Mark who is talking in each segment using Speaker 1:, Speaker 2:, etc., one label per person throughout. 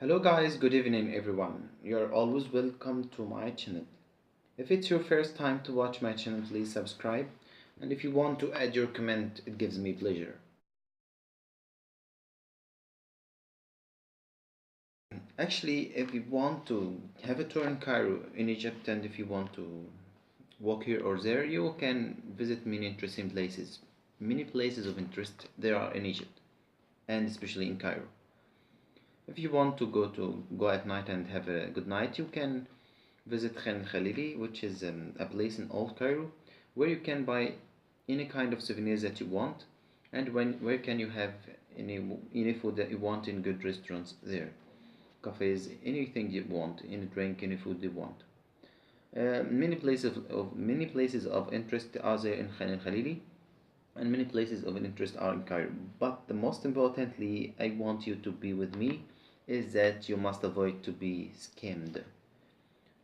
Speaker 1: Hello guys, good evening everyone. You're always welcome to my channel. If it's your first time to watch my channel, please subscribe. And if you want to add your comment, it gives me pleasure. Actually, if you want to have a tour in Cairo, in Egypt, and if you want to walk here or there, you can visit many interesting places. Many places of interest there are in Egypt, and especially in Cairo. If you want to go at night and have a good night, you can visit Khan Khalili, which is a place in Old Cairo where you can buy any kind of souvenirs that you want, and where can you have any food that you want in good restaurants there, cafes, anything you want, any drink, any food you want. Many places of interest are there in Khan Khalili, and many places of interest are in Cairo. But the most importantly, I want you to be with me, is that you must avoid to be scammed.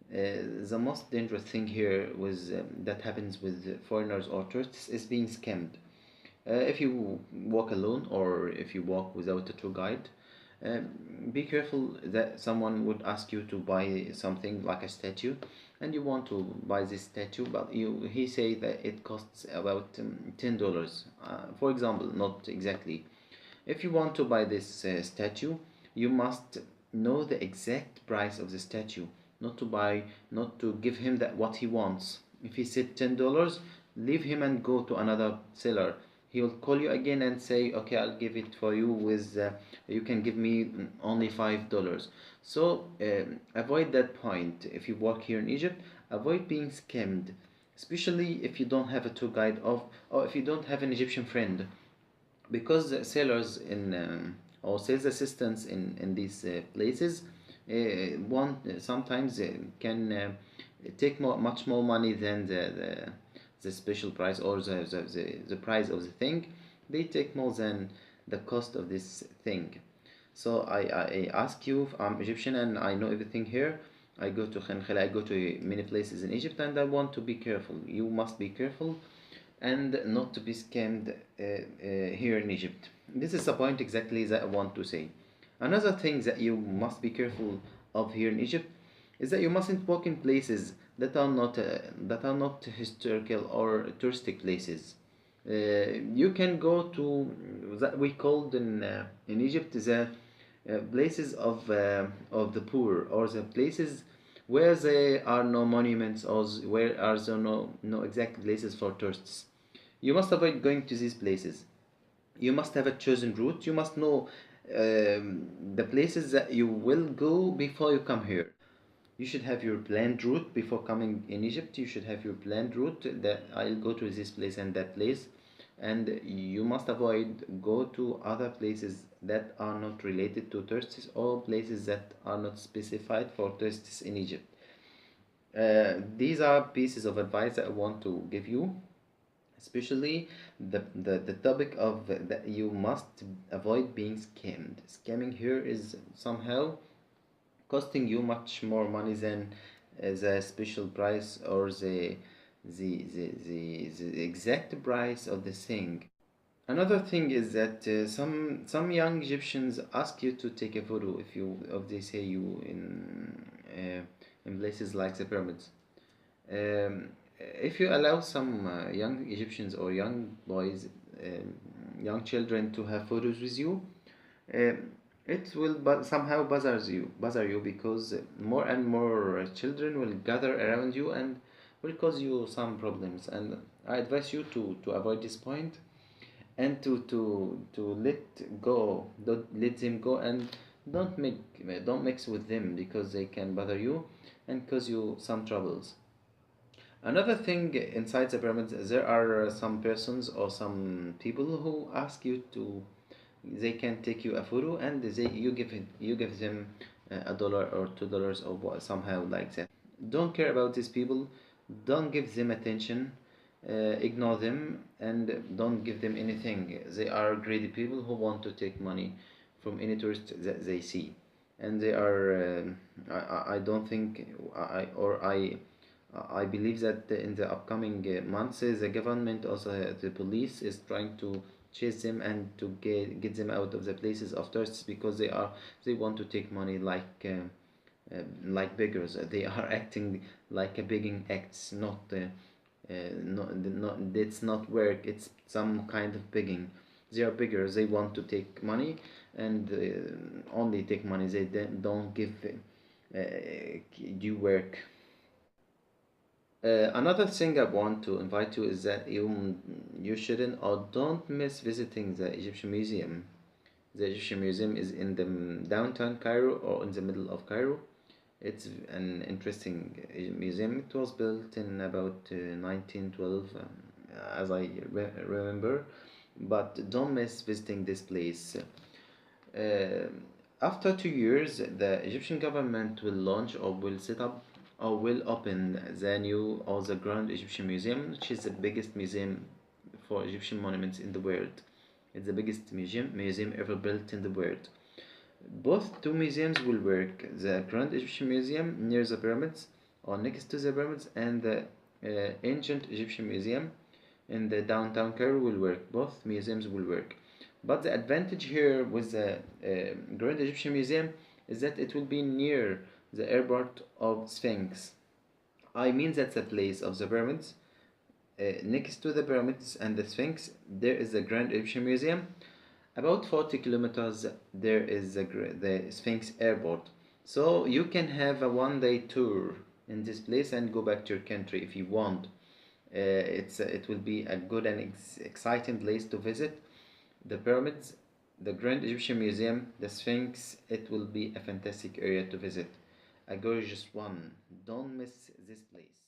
Speaker 1: The most dangerous thing here that happens with foreigners or tourists is being scammed. If you walk alone or if you walk without a tour guide, um, be careful that someone would ask you to buy something like a statue, and you want to buy this statue, but he say that it costs about $10. For example, not exactly. If you want to buy this statue, you must know the exact price of the statue, not to give him that what he wants. If he said $10, leave him and go to another seller. He will call you again and say, okay, I'll give it for you with, you can give me only $5. So avoid that point. If you work here in Egypt, avoid being scammed, especially if you don't have a tour guide or if you don't have an Egyptian friend, because sellers in or sales assistants in these places want sometimes can take much more money than the special price or the price of the thing. They take more than the cost of this thing. So I ask you, I'm Egyptian and I know everything here. I go to Khan Khali, I go to many places in Egypt, and I want to be careful. You must be careful and not to be scammed here in Egypt. This is the point exactly that I want to say. Another thing that you must be careful of here in Egypt is that you mustn't walk in places that are not historical or touristic places. You can go to that we called in Egypt the places of the poor, or the places where there are no monuments, or where are there no exact places for tourists. You must avoid going to these places. You must have a chosen route. You must know the places that you will go before you come here. You should have your planned route before coming in Egypt. You should have your planned route that I'll go to this place and that place, and you must avoid go to other places that are not related to tourists, or places that are not specified for tourists in Egypt. These are pieces of advice that I want to give you, especially the topic of that you must avoid being scammed. Scamming here is somehow costing you much more money than the special price or the exact price of the thing. Another thing is that some young Egyptians ask you to take a photo if they say you in places like the pyramids. If you allow some young Egyptians or young boys, young children to have photos with you, it will somehow bother you, because more and more children will gather around you and will cause you some problems. And I advise you to avoid this point, and to don't let them go, and don't mix with them, because they can bother you and cause you some troubles. Another thing, inside the pyramids there are some persons or some people who ask you to, they can take you a photo, and you give them $1 or $2 or somehow like that. Don't care about these people, don't give them attention, ignore them, and don't give them anything. They are greedy people who want to take money from any tourist that they see, and they are I don't think I believe that in the upcoming months, the government, also the police, is trying to chase them and to get them out of the places of tourists, because they want to take money like beggars. They are acting like a begging acts, not it's not work, it's some kind of begging. They are beggars, they want to take money and only take money, they don't give due work. Another thing I want to invite you is that you shouldn't or don't miss visiting the Egyptian Museum. The Egyptian Museum is in the downtown Cairo or in the middle of Cairo. It's an interesting museum. It was built in about 1912, as I remember. But don't miss visiting this place. Uh, After 2 years, the Egyptian government will launch or will set up or will open the new or the Grand Egyptian Museum, which is the biggest museum for Egyptian monuments in the world. It's the biggest museum ever built in the world. Both two museums will work. The Grand Egyptian Museum near the pyramids or next to the pyramids, and the Ancient Egyptian Museum in the downtown Cairo will work. Both museums will work. But the advantage here with the Grand Egyptian Museum is that it will be near the airport of Sphinx. I mean that's the place of the pyramids. Next to the pyramids and the Sphinx, there is the Grand Egyptian Museum. About 40 kilometers, there is the Sphinx Airport. So you can have a 1 day tour in this place and go back to your country if you want. It will be a good and exciting place to visit. The pyramids, the Grand Egyptian Museum, the Sphinx, it will be a fantastic area to visit. A gorgeous one. Don't miss this place.